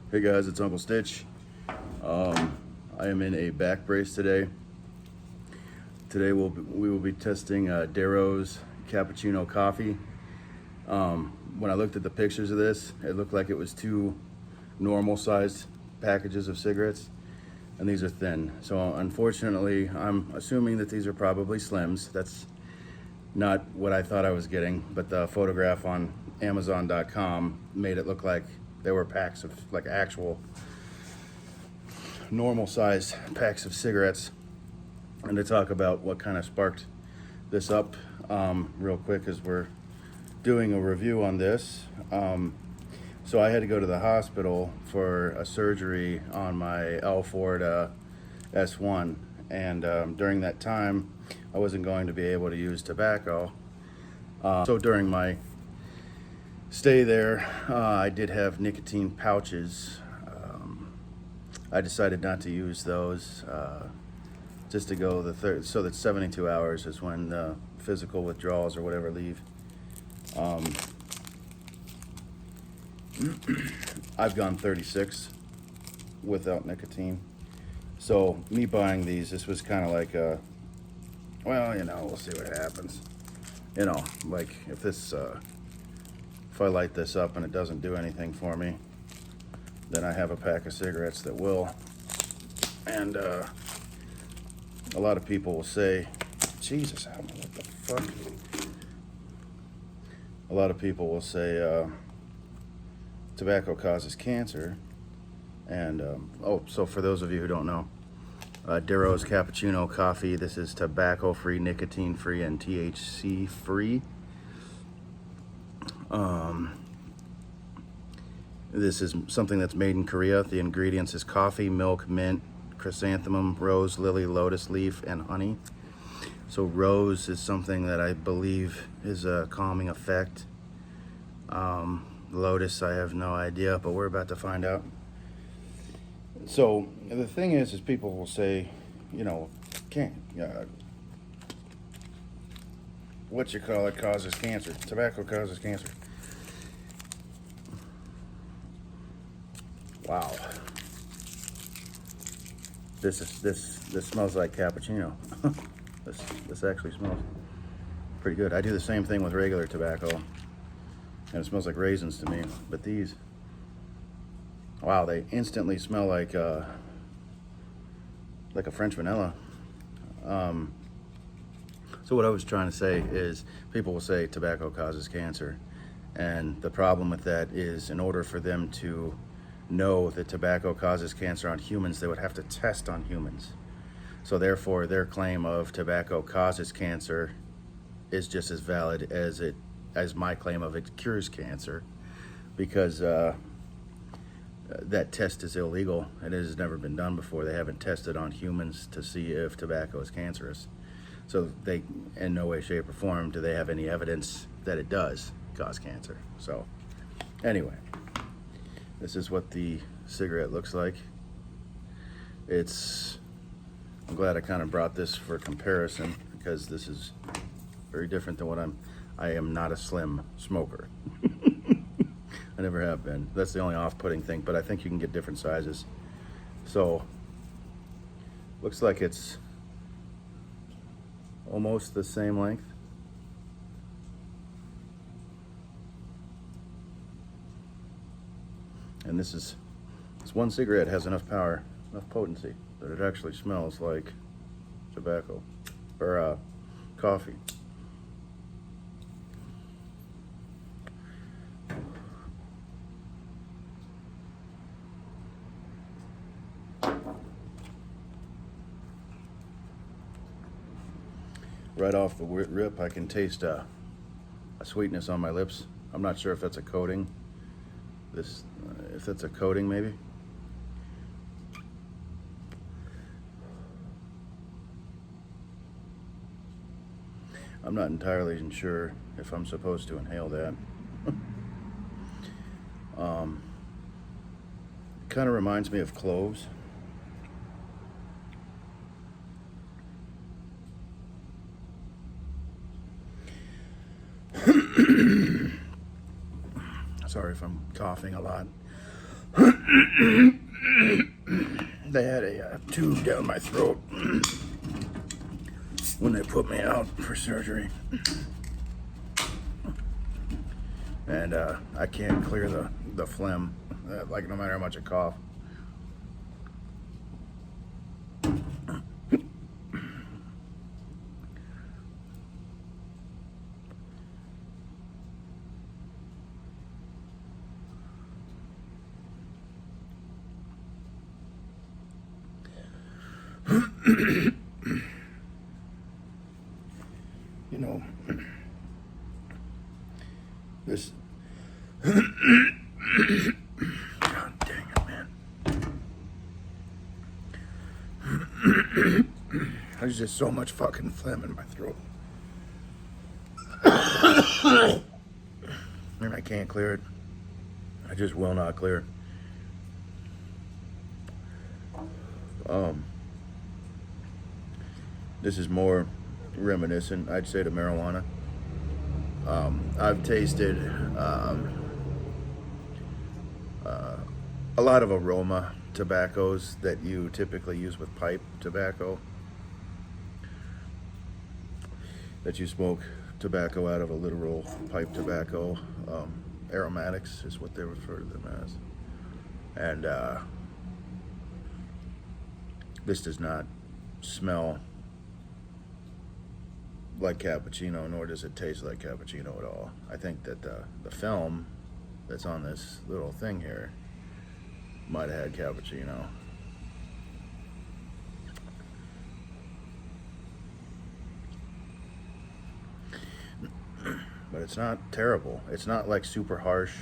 Hey guys, it's Uncle Stitch. I am in a back brace today. Today we will be testing Derrose Cappuccino coffee. When I looked at the pictures of this, it looked like it was two normal sized packages of cigarettes, and these are thin. So unfortunately, I'm assuming that these are probably Slims. That's not what I thought I was getting, but the photograph on Amazon.com made it look like they were packs of like actual normal sized packs of cigarettes. And to talk about what kind of sparked this up real quick as we're doing a review on this. So I had to go to the hospital for a surgery on my L4 S1, and during that time I wasn't going to be able to use tobacco. So during my stay there, I did have nicotine pouches. I decided not to use those, just to go the third, so that 72 hours is when the physical withdrawals or whatever leave. I've gone 36 without nicotine. So me buying these, this was kind of like a, well, we'll see what happens. Like if this, if I light this up and it doesn't do anything for me, then I have a pack of cigarettes that will. And a lot of people will say, Jesus, what the fuck? A lot of people will say tobacco causes cancer. And, so for those of you who don't know, Derrose Cappuccino coffee, this is tobacco-free, nicotine-free, and THC-free. This is something that's made in Korea. The ingredients is coffee, milk, mint, chrysanthemum, rose, lily, lotus leaf, and honey. So rose is something that I believe is a calming effect. Lotus, I have no idea, but we're about to find out. So the thing is people will say, causes cancer. Tobacco causes cancer. Wow. This smells like cappuccino. This actually smells pretty good. I do the same thing with regular tobacco, and it smells like raisins to me. But these, wow, they instantly smell like a French vanilla. So what I was trying to say is, people will say tobacco causes cancer, and the problem with that is, in order for them to know that tobacco causes cancer on humans, they would have to test on humans. So therefore, their claim of tobacco causes cancer is just as valid as my claim of it cures cancer, because that test is illegal and it has never been done before. They haven't tested on humans to see if tobacco is cancerous. So they, in no way, shape, or form, do they have any evidence that it does cause cancer. So anyway, this is what the cigarette looks like. I'm glad I kind of brought this for comparison, because this is very different than what I am not a slim smoker. I never have been. That's the only off-putting thing, but I think you can get different sizes. So, looks like it's almost the same length. And this one cigarette has enough power, enough potency, that it actually smells like tobacco, or coffee. Right off the rip, I can taste a sweetness on my lips. I'm not sure if that's a coating. If that's a coating, maybe. I'm not entirely sure if I'm supposed to inhale that. It kind of reminds me of cloves. Sorry if I'm coughing a lot. They had a tube down my throat when they put me out for surgery. And I can't clear the phlegm, like no matter how much I cough. You know, this. God dang it, man. There's just so much fucking phlegm in my throat. And I can't clear it. I just will not clear. This is more reminiscent, I'd say, to marijuana. I've tasted a lot of aroma tobaccos that you typically use with pipe tobacco. That you smoke tobacco out of a literal pipe tobacco. Aromatics is what they refer to them as. And this does not smell like cappuccino, nor does it taste like cappuccino at all. I think that the film that's on this little thing here might have had cappuccino. But it's not terrible. It's not like super harsh.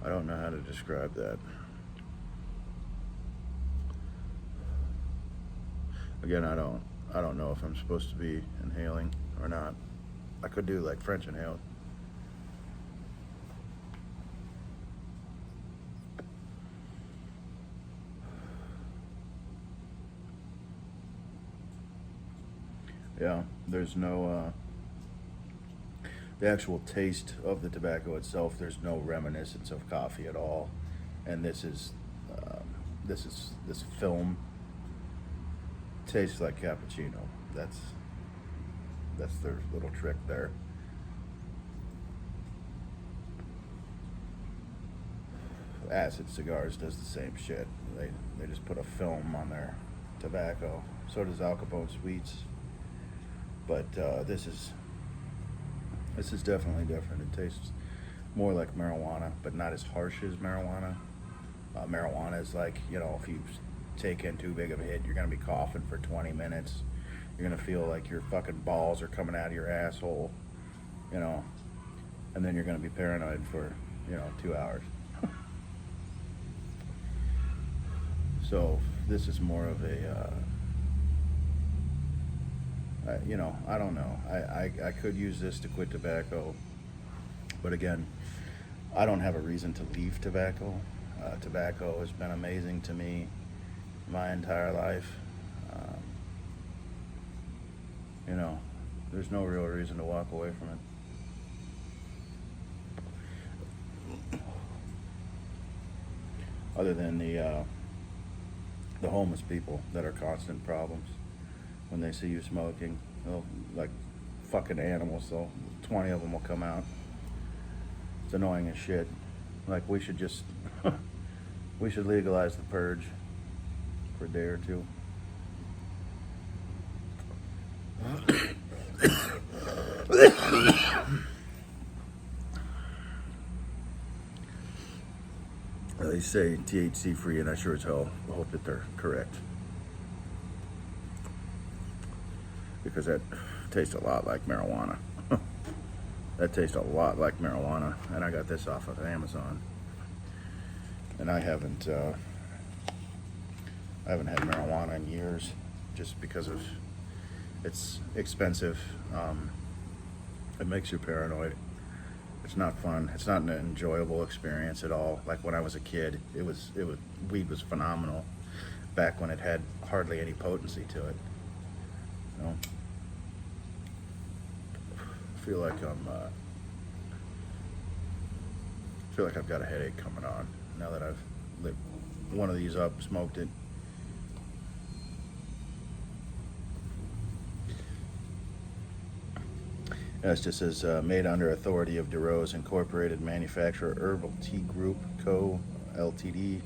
I don't know how to describe that. Again, I don't know if I'm supposed to be inhaling or not. I could do like French inhale. Yeah, there's no the actual taste of the tobacco itself. There's no reminiscence of coffee at all, and this film tastes like cappuccino. That's their little trick there. Acid cigars does the same shit. They just put a film on their tobacco. So does Al Capone Sweets. But this is definitely different. It tastes more like marijuana, but not as harsh as marijuana. Marijuana is like, you know, if you take in too big of a hit, you're going to be coughing for 20 minutes. You're going to feel like your fucking balls are coming out of your asshole, you know, and then you're going to be paranoid for, 2 hours. So this is more of a, I don't know. I could use this to quit tobacco, but again, I don't have a reason to leave tobacco. Tobacco has been amazing to me my entire life. There's no real reason to walk away from it. Other than the homeless people that are constant problems. When they see you smoking, they'll, like fucking animals, 20 of them will come out. It's annoying as shit. Like, we should just, we should legalize the purge for a day or two. They say THC free, and I sure as hell hope that they're correct. Because that tastes a lot like marijuana. That tastes a lot like marijuana, and I got this off of Amazon. And I haven't had marijuana in years, just because of it's expensive. It makes you paranoid. It's not fun. It's not an enjoyable experience at all. Like when I was a kid, weed was phenomenal. Back when it had hardly any potency to it. feel like I've got a headache coming on now that I've lit one of these up, smoked it. That's just says made under authority of Derrose Incorporated, manufacturer Herbal Tea Group Co. Ltd.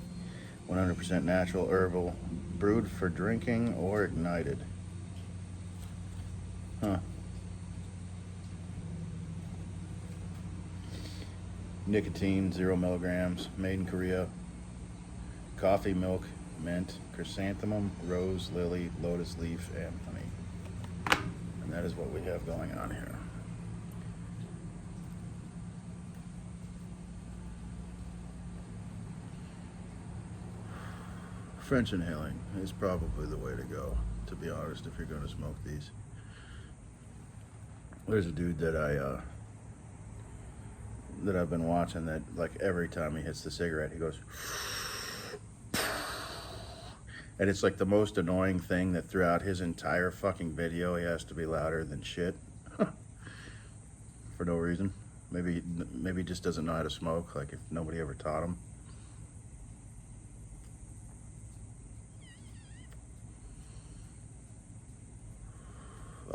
100% natural herbal, brewed for drinking or ignited. Huh. Nicotine 0 milligrams, made in Korea. Coffee, milk, mint, chrysanthemum, rose, lily, lotus leaf, and honey. And that is what we have going on here. French inhaling is probably the way to go, to be honest, if you're going to smoke these. There's a dude that I've been watching that, like, every time he hits the cigarette, he goes, and it's like the most annoying thing that throughout his entire fucking video, he has to be louder than shit for no reason. Maybe he just doesn't know how to smoke, like if nobody ever taught him.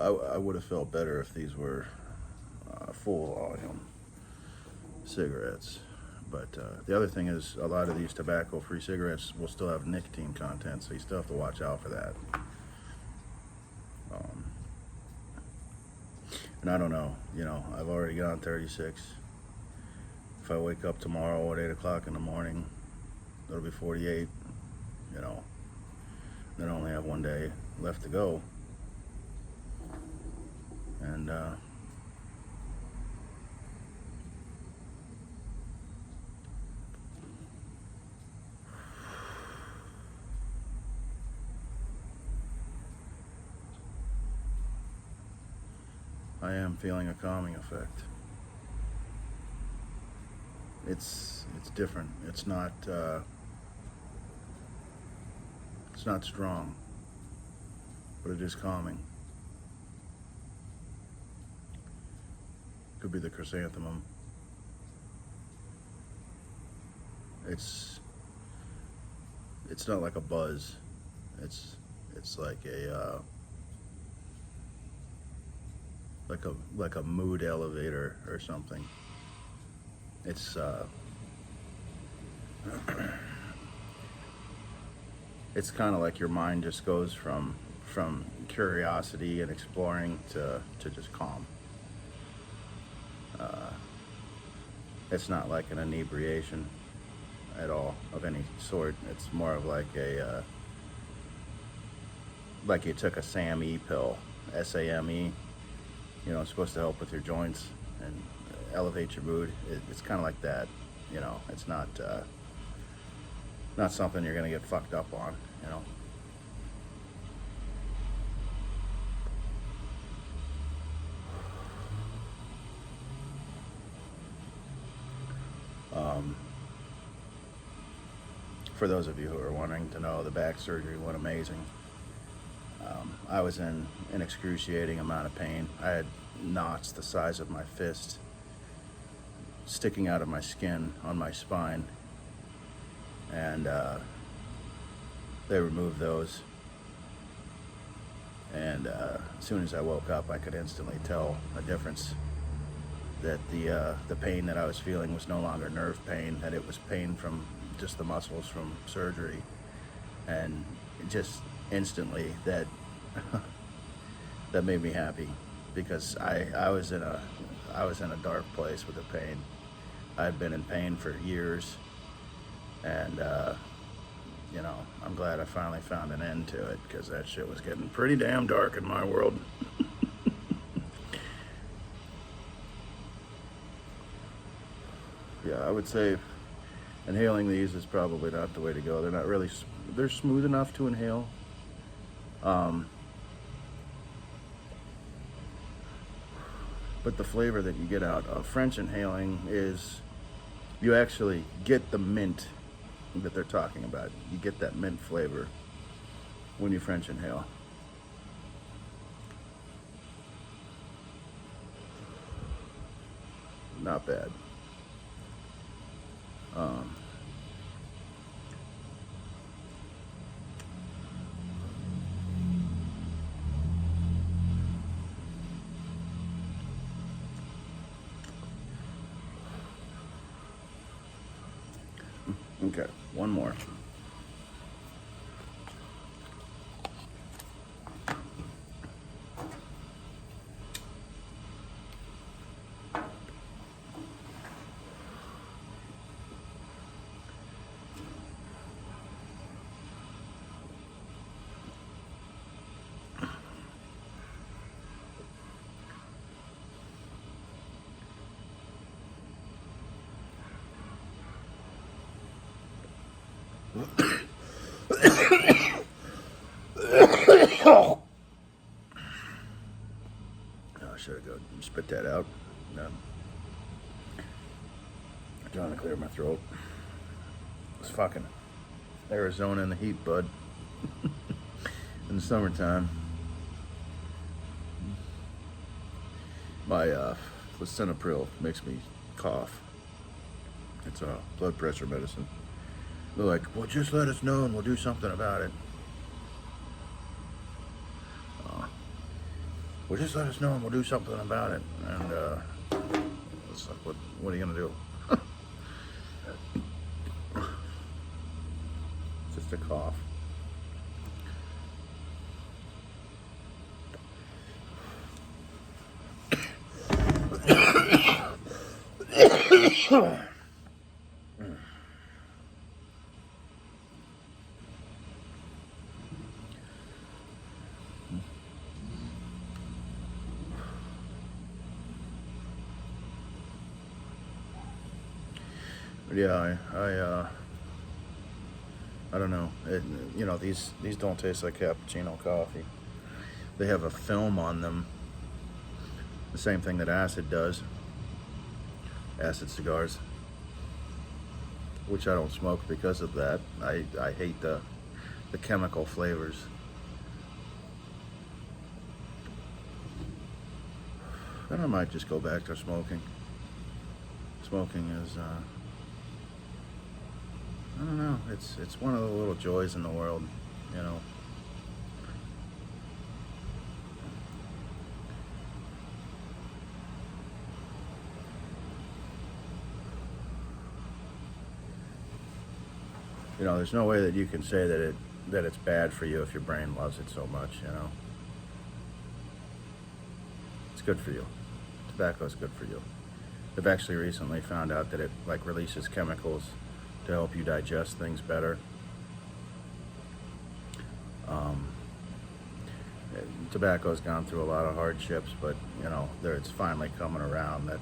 I would have felt better if these were full volume cigarettes. But the other thing is, a lot of these tobacco-free cigarettes will still have nicotine content, so you still have to watch out for that. And I don't know, I've already gone 36. If I wake up tomorrow at 8 o'clock in the morning, it'll be 48, Then I only have one day left to go. And I am feeling a calming effect. It's different. It's not strong, but it is calming. Could be the chrysanthemum. It's not like a buzz. It's like a mood elevator or something. It's it's kind of like your mind just goes from curiosity and exploring to just calm. It's not like an inebriation at all of any sort. It's more of like like you took a SAMe pill, SAMe. It's supposed to help with your joints and elevate your mood. It's kind of like that. It's not something you're gonna get fucked up on. For those of you who are wanting to know, the back surgery went amazing. I was in an excruciating amount of pain. I had knots the size of my fist sticking out of my skin on my spine, and they removed those. And as soon as I woke up, I could instantly tell a difference. That the pain that I was feeling was no longer nerve pain, that it was pain from just the muscles from surgery. And just instantly that that made me happy, because I was in a dark place with the pain. I'd been in pain for years, and I'm glad I finally found an end to it, because that shit was getting pretty damn dark in my world. Yeah, I would say inhaling these is probably not the way to go. They're not really, they're smooth enough to inhale. But the flavor that you get out of French inhaling is, you actually get the mint that they're talking about. You get that mint flavor when you French inhale. not bad. Okay, one more. Oh, I should have go spit that out. No. I'm trying to clear my throat. It's fucking Arizona in the heat, bud. In the summertime. My lisinopril makes me cough. It's a blood pressure medicine. They're like, well, just let us know and we'll do something about it. Well, just let us know and we'll do something about it. And it's like, what are you gonna do? Just a cough. Yeah, I don't know. These don't taste like cappuccino coffee. They have a film on them. The same thing that acid does. Acid cigars. Which I don't smoke because of that. I hate the chemical flavors. Then I might just go back to smoking. Smoking is I don't know. It's one of the little joys in the world, you know. You know, there's no way that you can say that it's bad for you if your brain loves it so much, you know. It's good for you. Tobacco is good for you. They've actually recently found out that it like releases chemicals to help you digest things better. Tobacco's gone through a lot of hardships, but you know, it's finally coming around that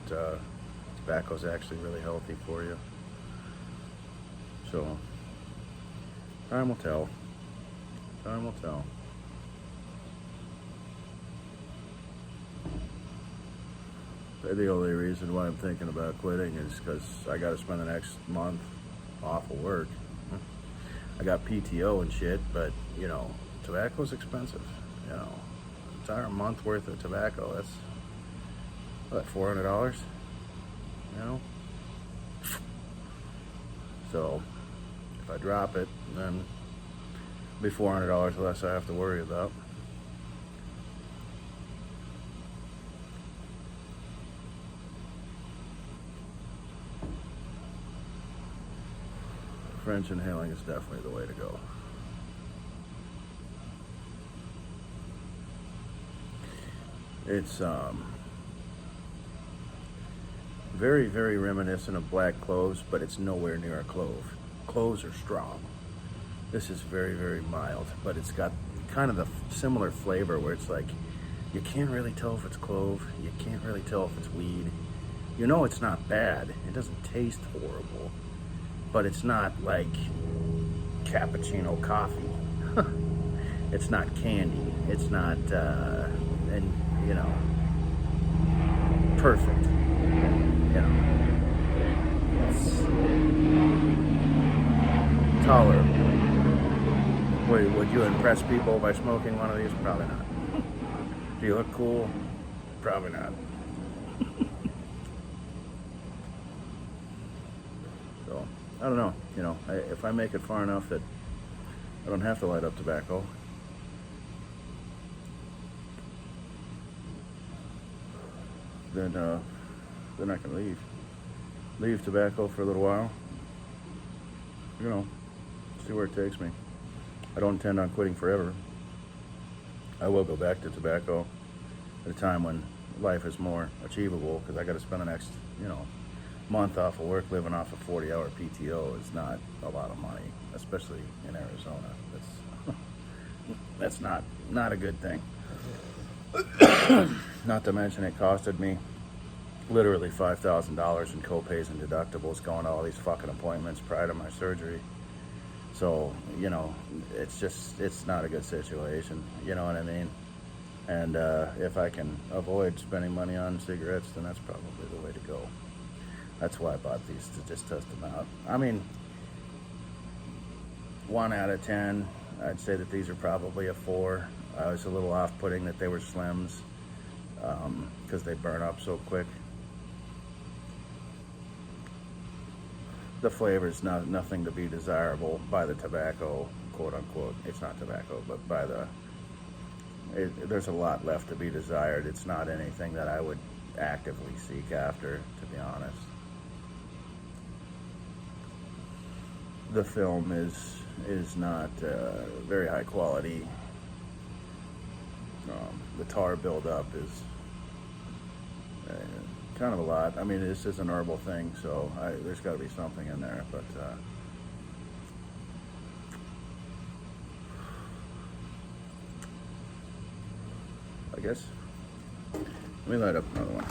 tobacco's actually really healthy for you. So, time will tell. Time will tell. The only reason why I'm thinking about quitting is because I got to spend the next month off of work. I got PTO and shit, but you know, tobacco's expensive. You know, entire month worth of tobacco. That's what, $400. You know. So if I drop it, then it'll be $400 less I have to worry about. French inhaling is definitely the way to go. It's very, very reminiscent of black cloves, but it's nowhere near a clove. Cloves are strong. This is very, very mild, but it's got kind of the similar flavor where it's like, you can't really tell if it's clove, you can't really tell if it's weed. You know it's not bad, it doesn't taste horrible, but it's not like cappuccino coffee. It's not candy, it's not, and you know, perfect. You know, it's tolerable. Would you impress people by smoking one of these? Probably not. Do you look cool? Probably not. I don't know, if I make it far enough that I don't have to light up tobacco, then I can leave tobacco for a little while, see where it takes me. I don't intend on quitting forever. I will go back to tobacco at a time when life is more achievable, because I got to spend the next, month off of work living off a 40-hour PTO is not a lot of money, especially in Arizona. That's not a good thing. Not to mention it costed me literally $5,000 in co-pays and deductibles going to all these fucking appointments prior to my surgery. So, it's not a good situation, you know what I mean? And if I can avoid spending money on cigarettes, then that's probably the way to go. That's why I bought these, to just test them out. I mean, 1 out of 10, I'd say that these are probably a 4. I was a little off-putting that they were Slims, because they burn up so quick. The flavor's nothing to be desirable by the tobacco, quote unquote. It's not tobacco, but by there's a lot left to be desired. It's not anything that I would actively seek after, to be honest. The film is not very high quality. The tar buildup is kind of a lot. I mean, this is an herbal thing, so there's got to be something in there, but I guess let me light up another one.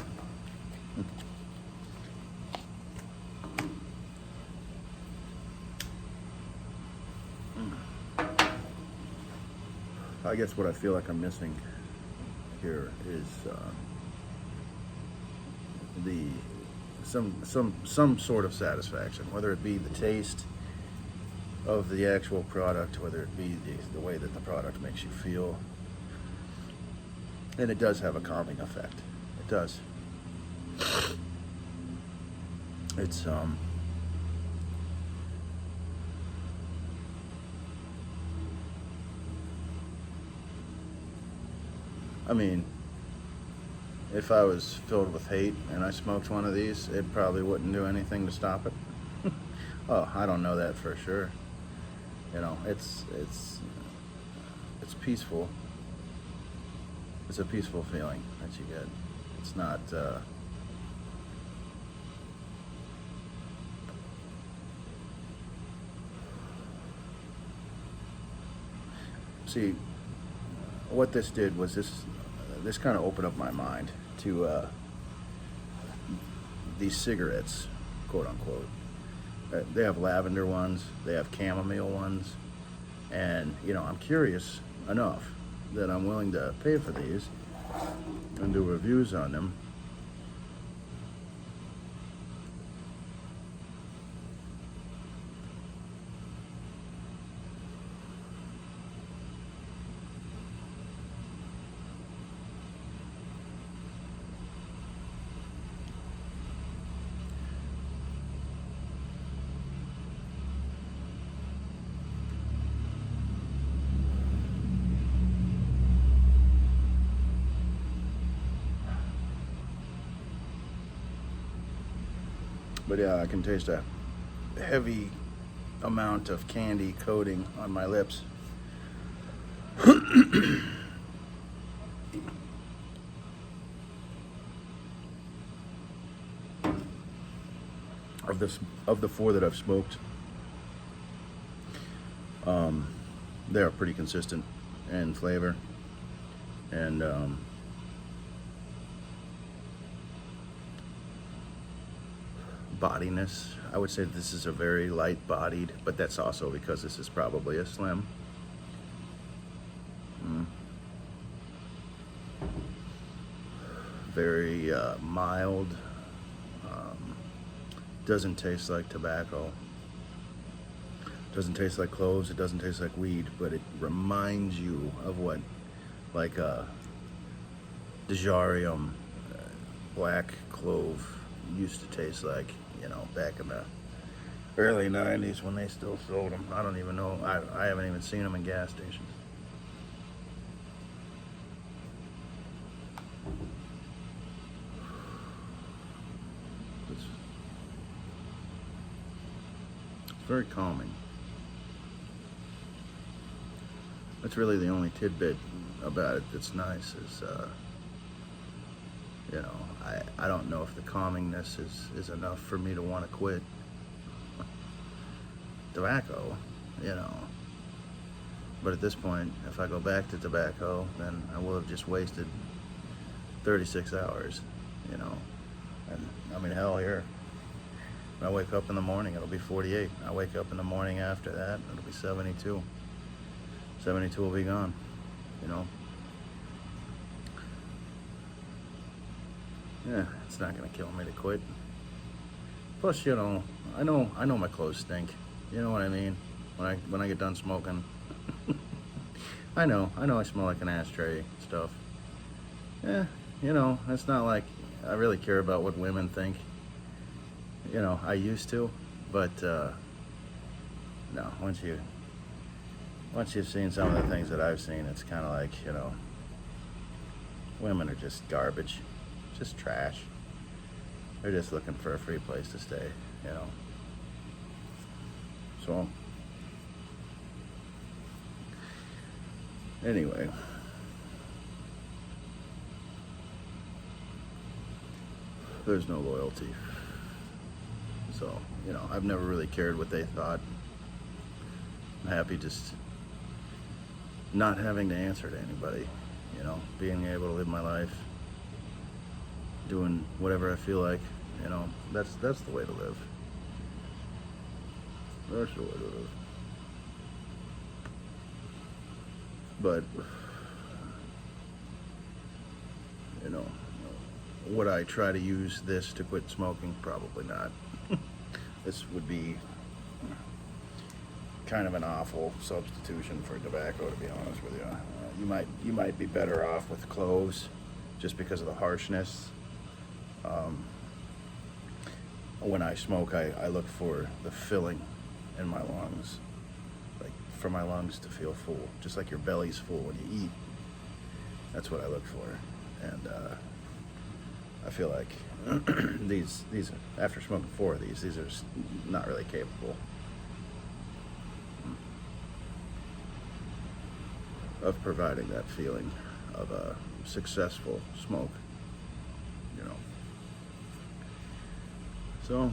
I guess what I feel like I'm missing here is some sort of satisfaction, whether it be the taste of the actual product, whether it be the way that the product makes you feel. And it does have a calming effect. It does. It's I mean, if I was filled with hate and I smoked one of these, it probably wouldn't do anything to stop it. Oh, I don't know that for sure. It's peaceful. It's a peaceful feeling that you get. It's not see, what this did was this kind of opened up my mind to these cigarettes, quote unquote. They have lavender ones, they have chamomile ones, and I'm curious enough that I'm willing to pay for these and do reviews on them. But yeah, I can taste a heavy amount of candy coating on my lips. Of the 4 that I've smoked, they are pretty consistent in flavor, and bodiness. I would say this is a very light bodied, but that's also because this is probably a Slim. Very mild. Doesn't taste like tobacco. Doesn't taste like cloves. It doesn't taste like weed, but it reminds you of what, like a Dejarium black clove used to taste like, back in the early 90s when they still sold them. I don't even know. I haven't even seen them in gas stations. It's very calming. That's really the only tidbit about it that's nice is, you know, I don't know if the calmingness is enough for me to want to quit. Tobacco, you know. But at this point, if I go back to tobacco, then I will have just wasted 36 hours, you know. And I mean, hell, here, when I wake up in the morning, it'll be 48. I wake up in the morning after that, it'll be 72. 72 will be gone, you know. Yeah, it's not gonna kill me to quit. Plus, you know, I know my clothes stink. You know what I mean? When I get done smoking, I know I smell like an ashtray and stuff. Yeah, you know, it's not like I really care about what women think. You know, I used to, but no. Once you've seen some of the things that I've seen, it's kind of like, you know, women are just garbage, just trash. They're just looking for a free place to stay, you know. So, anyway, there's no loyalty. So, you know, I've never really cared what they thought. I'm happy just not having to answer to anybody, you know, being able to live my life, doing whatever I feel like, you know, that's the way to live. That's the way to live. But, you know, would I try to use this to quit smoking? Probably not. This would be kind of an awful substitution for tobacco, to be honest with you. You might be better off with cloves, just because of the harshness. When I smoke, I look for the filling in my lungs, like for my lungs to feel full, just like your belly's full when you eat. That's what I look for, and I feel like these after smoking 4 of these are not really capable of providing that feeling of a successful smoke, you know. So,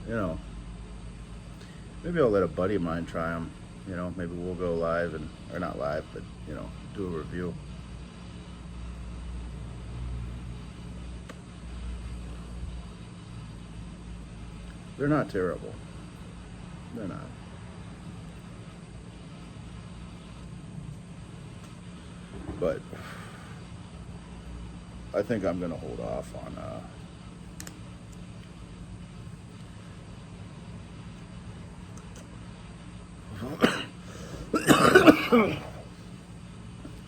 you know, maybe I'll let a buddy of mine try them. You know, maybe we'll go live or not live, but, you know, do a review. They're not terrible. They're not. But I think I'm going to hold off on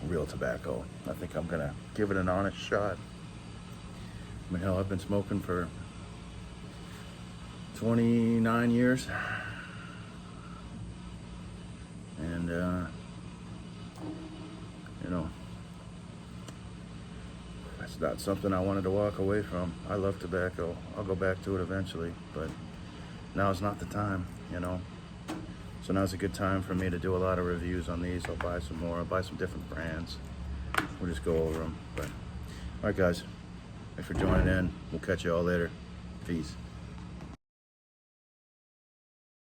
real tobacco. I think I'm going to give it an honest shot. I mean, hell, I've been smoking for 29 years. And, you know, that's not something I wanted to walk away from. I love tobacco. I'll go back to it eventually, but now's not the time, you know. So now's a good time for me to do a lot of reviews on these. I'll buy some more. I'll buy some different brands. We'll just go over them. But, all right, guys. Thanks for joining in. We'll catch you all later. Peace.